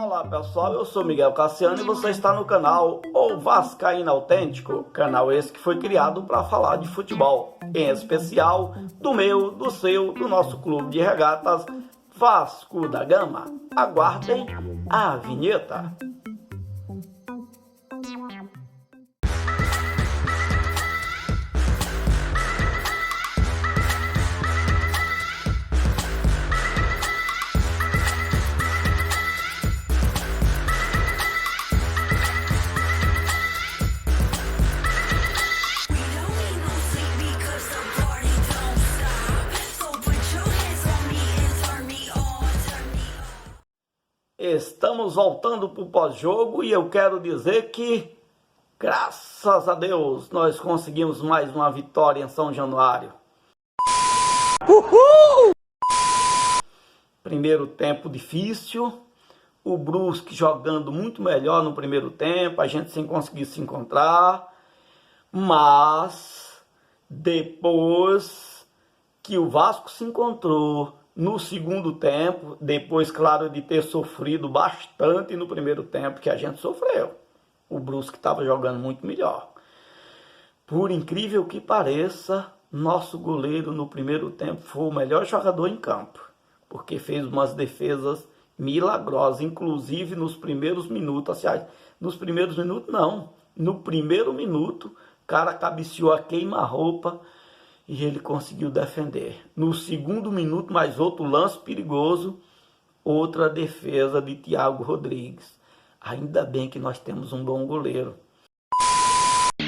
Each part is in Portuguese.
Olá pessoal, eu sou Miguel Cassiano e você está no canal O Vascaíno Autêntico, canal esse que foi criado para falar de futebol, em especial do meu, do seu, do nosso clube de regatas Vasco da Gama. Aguardem a vinheta. Estamos voltando para o pós-jogo e eu quero dizer que, graças a Deus, nós conseguimos mais uma vitória em São Januário. Uhul! Primeiro tempo difícil, o Brusque jogando muito melhor no primeiro tempo, a gente sem conseguir se encontrar, mas depois que o Vasco se encontrou no segundo tempo, depois, claro, de ter sofrido bastante no primeiro tempo, que a gente sofreu. O Brusque estava jogando muito melhor. Por incrível que pareça, nosso goleiro no primeiro tempo foi o melhor jogador em campo, porque fez umas defesas milagrosas, inclusive nos primeiros minutos. Aliás, nos primeiros minutos não, no primeiro minuto, o cara cabeceou a queima-roupa, e ele conseguiu defender. No segundo minuto, mais outro lance perigoso, outra defesa de Thiago Rodrigues. Ainda bem que nós temos um bom goleiro.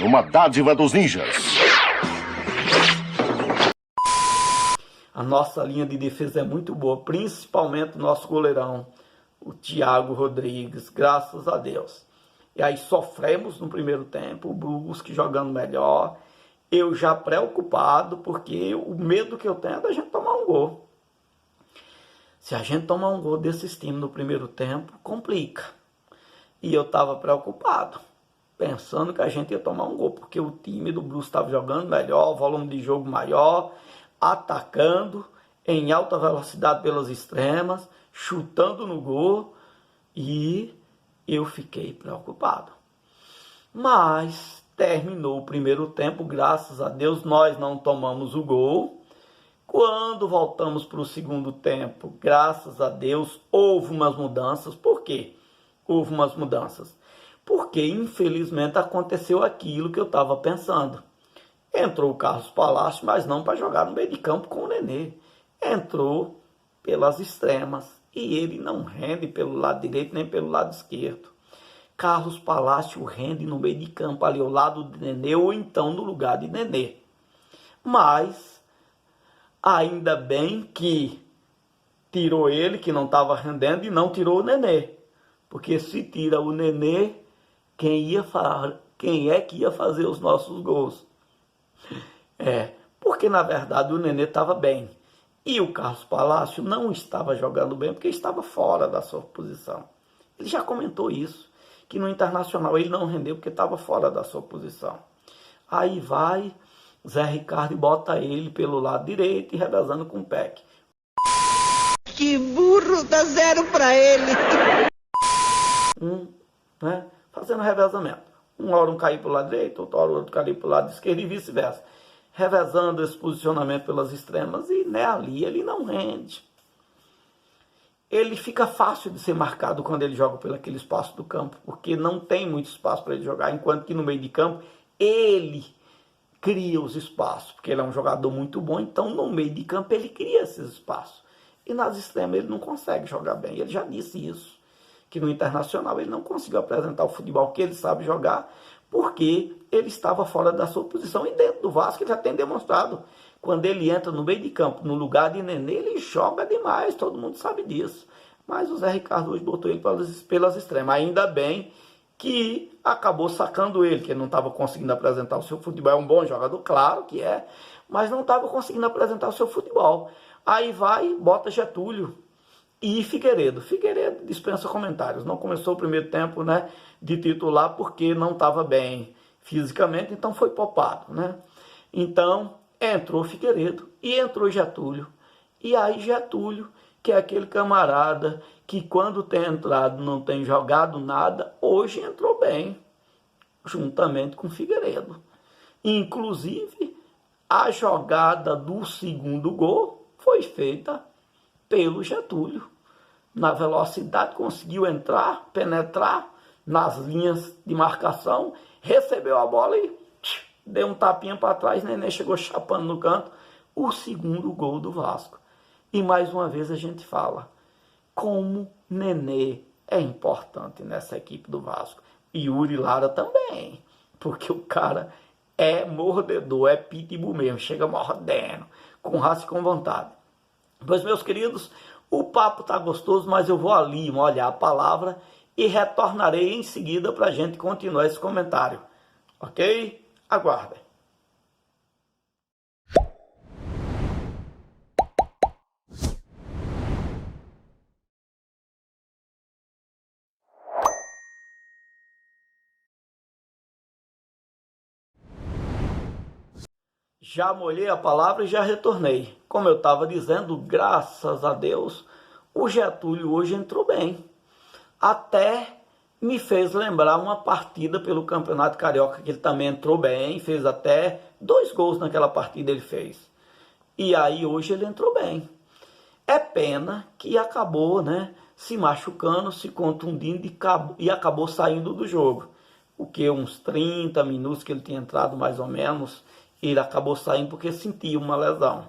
Uma dádiva dos ninjas. A nossa linha de defesa é muito boa, principalmente o nosso goleirão, o Thiago Rodrigues, graças a Deus. E aí sofremos no primeiro tempo, o Brusque jogando melhor. Eu já preocupado, porque o medo que eu tenho é da gente tomar um gol. Se a gente tomar um gol desses times no primeiro tempo, complica. E eu estava preocupado, pensando que a gente ia tomar um gol, porque o time do Brusque estava jogando melhor, volume de jogo maior, atacando em alta velocidade pelas extremas, chutando no gol, e eu fiquei preocupado. Mas terminou o primeiro tempo, graças a Deus nós não tomamos o gol. Quando voltamos para o segundo tempo, graças a Deus, houve umas mudanças. Por quê? Houve umas mudanças. Porque, infelizmente, aconteceu aquilo que eu estava pensando. Entrou o Carlos Palácio, mas não para jogar no meio de campo com o Nenê. Entrou pelas extremas e ele não rende pelo lado direito nem pelo lado esquerdo. Carlos Palácio rende no meio de campo, ali ao lado de Nenê, ou então no lugar de Nenê. Mas, ainda bem que tirou ele, que não estava rendendo, e não tirou o Nenê. Porque se tira o Nenê, quem é que ia fazer os nossos gols? Porque na verdade o Nenê estava bem. E o Carlos Palácio não estava jogando bem, porque estava fora da sua posição. Ele já comentou isso, que no Internacional ele não rendeu porque estava fora da sua posição. Aí vai Zé Ricardo e bota ele pelo lado direito e revezando com o Peck. Que burro, dá 0 para ele. Fazendo revezamento. Uma hora um cair para o lado direito, outra hora outro cair para o lado esquerdo e vice-versa. Revezando esse posicionamento pelas extremas e ali ele não rende. Ele fica fácil de ser marcado quando ele joga pelo aquele espaço do campo, porque não tem muito espaço para ele jogar, enquanto que no meio de campo ele cria os espaços, porque ele é um jogador muito bom, então no meio de campo ele cria esses espaços. E nas extremas ele não consegue jogar bem, ele já disse isso, que no Internacional ele não conseguiu apresentar o futebol que ele sabe jogar, porque ele estava fora da sua posição, e dentro do Vasco ele já tem demonstrado. Quando ele entra no meio de campo, no lugar de Nenê, ele joga demais, todo mundo sabe disso. Mas o Zé Ricardo hoje botou ele pelas extremas. Ainda bem que acabou sacando ele, que ele não estava conseguindo apresentar o seu futebol. É um bom jogador, claro que é, mas não estava conseguindo apresentar o seu futebol. Aí vai, bota Getúlio e Figueiredo. Figueiredo dispensa comentários. Não começou o primeiro tempo, de titular porque não estava bem fisicamente, então foi poupado, Então entrou Figueiredo e entrou Getúlio. E aí Getúlio, que é aquele camarada que quando tem entrado não tem jogado nada, hoje entrou bem, juntamente com o Figueiredo. Inclusive, a jogada do segundo gol foi feita pelo Getúlio. Na velocidade, conseguiu entrar, penetrar nas linhas de marcação, recebeu a bola e deu um tapinha para trás, Nenê chegou chapando no canto, o segundo gol do Vasco. E mais uma vez a gente fala, como Nenê é importante nessa equipe do Vasco. E Yuri Lara também, porque o cara é mordedor, é pitbull mesmo, chega mordendo, com raça e com vontade. Pois, meus queridos, o papo tá gostoso, mas eu vou ali molhar a palavra e retornarei em seguida para a gente continuar esse comentário. Ok? Aguardem. Já molhei a palavra e já retornei. Como eu estava dizendo, graças a Deus, o Getúlio hoje entrou bem. Até me fez lembrar uma partida pelo Campeonato Carioca, que ele também entrou bem, fez até 2 gols naquela partida ele fez. E aí hoje ele entrou bem. É pena que acabou, se machucando, se contundindo e acabou saindo do jogo. Porque uns 30 minutos que ele tinha entrado mais ou menos, ele acabou saindo porque sentia uma lesão.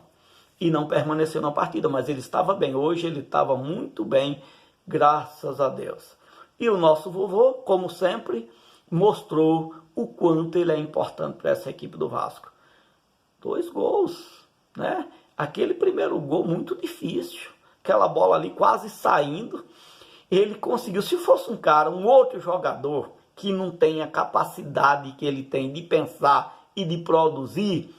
E não permaneceu na partida, mas ele estava bem. Hoje ele estava muito bem, graças a Deus. E o nosso vovô, como sempre, mostrou o quanto ele é importante para essa equipe do Vasco. 2 gols, Aquele primeiro gol muito difícil, aquela bola ali quase saindo, ele conseguiu. Se fosse um outro jogador que não tem a capacidade que ele tem de pensar e de produzir,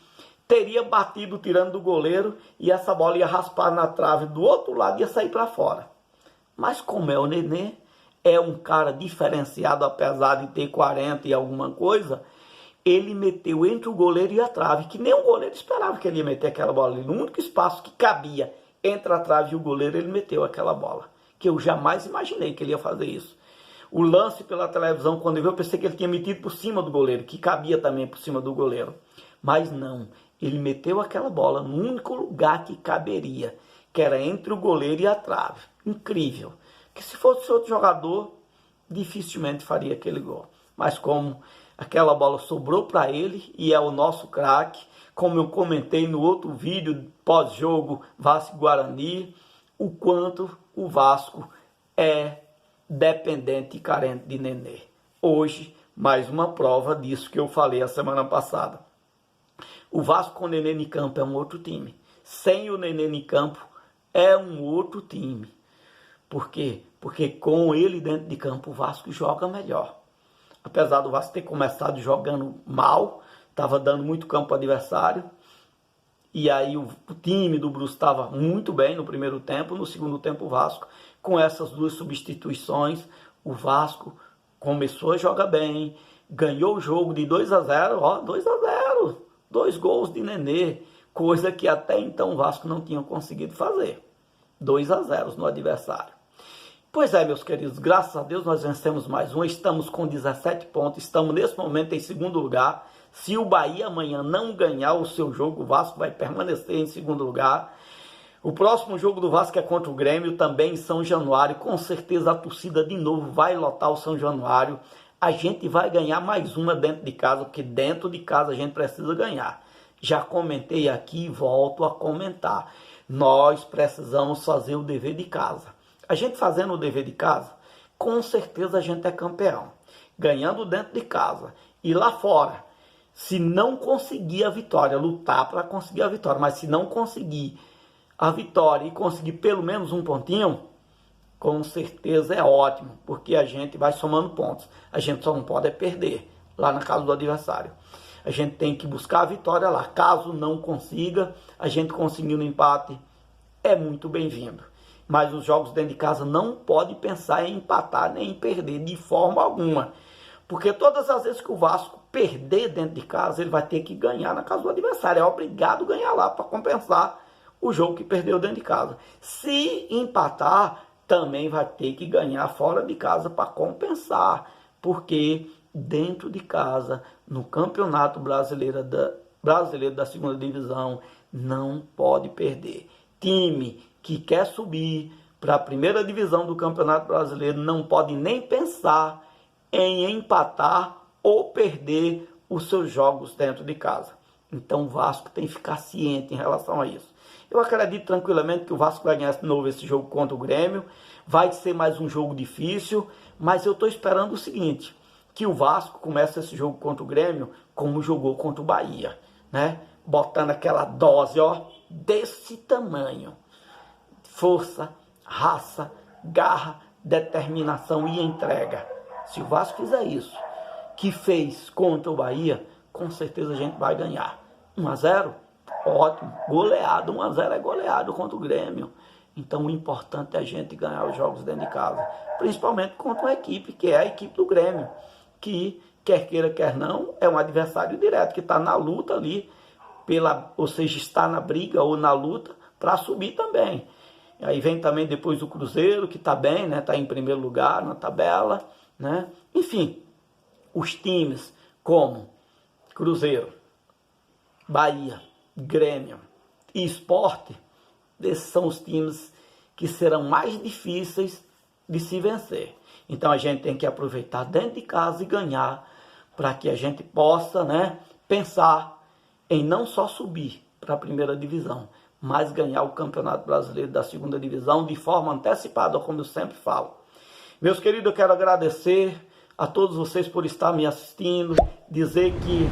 teria batido tirando do goleiro e essa bola ia raspar na trave do outro lado e ia sair para fora. Mas como é o Nenê, é um cara diferenciado, apesar de ter 40 e alguma coisa, ele meteu entre o goleiro e a trave, que nem o goleiro esperava que ele ia meter aquela bola ali. No único espaço que cabia entre a trave e o goleiro, ele meteu aquela bola, que eu jamais imaginei que ele ia fazer isso. O lance pela televisão, quando eu vi, eu pensei que ele tinha metido por cima do goleiro, que cabia também por cima do goleiro. Mas não, ele meteu aquela bola no único lugar que caberia, que era entre o goleiro e a trave. Incrível. Que se fosse outro jogador, dificilmente faria aquele gol. Mas como aquela bola sobrou para ele e é o nosso craque, como eu comentei no outro vídeo pós-jogo Vasco e Guarani, o quanto o Vasco é dependente e carente de Nenê. Hoje, mais uma prova disso que eu falei a semana passada. O Vasco com o Nenê em campo é um outro time. Sem o Nenê em campo é um outro time. Por quê? Porque com ele dentro de campo o Vasco joga melhor. Apesar do Vasco ter começado jogando mal, estava dando muito campo ao adversário. E aí o time do Brusque estava muito bem no primeiro tempo. No segundo tempo o Vasco, com essas 2 substituições, o Vasco começou a jogar bem. Ganhou o jogo de 2-0, 2-0. 2 gols de Nenê, coisa que até então o Vasco não tinha conseguido fazer. 2-0 no adversário. Pois é, meus queridos, graças a Deus nós vencemos mais um, estamos com 17 pontos, estamos nesse momento em segundo lugar. Se o Bahia amanhã não ganhar o seu jogo, o Vasco vai permanecer em segundo lugar. O próximo jogo do Vasco é contra o Grêmio, também em São Januário. Com certeza a torcida de novo vai lotar o São Januário. A gente vai ganhar mais uma dentro de casa, porque dentro de casa a gente precisa ganhar. Já comentei aqui e volto a comentar. Nós precisamos fazer o dever de casa. A gente fazendo o dever de casa, com certeza a gente é campeão. Ganhando dentro de casa e lá fora. Se não conseguir a vitória, lutar para conseguir a vitória, mas se não conseguir a vitória e conseguir pelo menos um pontinho, com certeza é ótimo, porque a gente vai somando pontos. A gente só não pode perder lá na casa do adversário. A gente tem que buscar a vitória lá. Caso não consiga, a gente conseguindo empate, é muito bem-vindo. Mas os jogos dentro de casa não pode pensar em empatar nem em perder de forma alguma. Porque todas as vezes que o Vasco perder dentro de casa, ele vai ter que ganhar na casa do adversário. É obrigado a ganhar lá para compensar o jogo que perdeu dentro de casa. Se empatar, também vai ter que ganhar fora de casa para compensar, porque dentro de casa, no Campeonato Brasileiro da segunda divisão, não pode perder. Time que quer subir para a primeira divisão do Campeonato Brasileiro não pode nem pensar em empatar ou perder os seus jogos dentro de casa. Então o Vasco tem que ficar ciente em relação a isso. Eu acredito tranquilamente que o Vasco vai ganhar de novo esse jogo contra o Grêmio. Vai ser mais um jogo difícil, mas eu estou esperando o seguinte, que o Vasco comece esse jogo contra o Grêmio como jogou contra o Bahia, né? Botando aquela dose, ó, desse tamanho. Força, raça, garra, determinação e entrega. Se o Vasco fizer isso, que fez contra o Bahia, com certeza a gente vai ganhar. 1-0, ótimo, goleado, 1-0 é goleado contra o Grêmio. Então o importante é a gente ganhar os jogos dentro de casa, principalmente contra uma equipe que é a equipe do Grêmio, que quer queira, quer não, é um adversário direto, que está na luta ali, ou seja, está na briga ou na luta para subir também. Aí vem também depois o Cruzeiro, que está bem, né? Está em primeiro lugar na tabela, né? Enfim, os times como Cruzeiro, Bahia, Grêmio e Sport, esses são os times que serão mais difíceis de se vencer. Então a gente tem que aproveitar dentro de casa e ganhar, para que a gente possa, né, pensar em não só subir para a primeira divisão, mas ganhar o Campeonato Brasileiro da segunda divisão de forma antecipada, como eu sempre falo. Meus queridos, eu quero agradecer a todos vocês por estar me assistindo, dizer que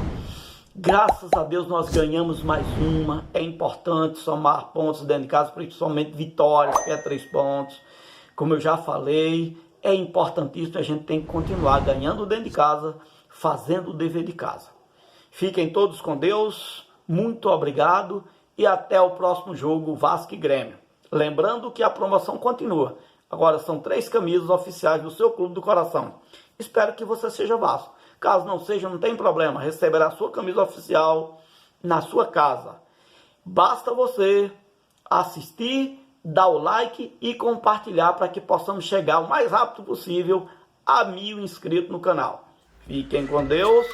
graças a Deus nós ganhamos mais uma. É importante somar pontos dentro de casa, principalmente vitórias, que é 3 pontos. Como eu já falei, é importantíssimo, a gente tem que continuar ganhando dentro de casa, fazendo o dever de casa. Fiquem todos com Deus, muito obrigado e até o próximo jogo, Vasco e Grêmio. Lembrando que a promoção continua. Agora são 3 camisas oficiais do seu clube do coração. Espero que você seja Vasco. Caso não seja, não tem problema, receberá a sua camisa oficial na sua casa. Basta você assistir, dar o like e compartilhar para que possamos chegar o mais rápido possível a 1000 inscritos no canal. Fiquem com Deus.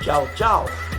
Tchau, tchau.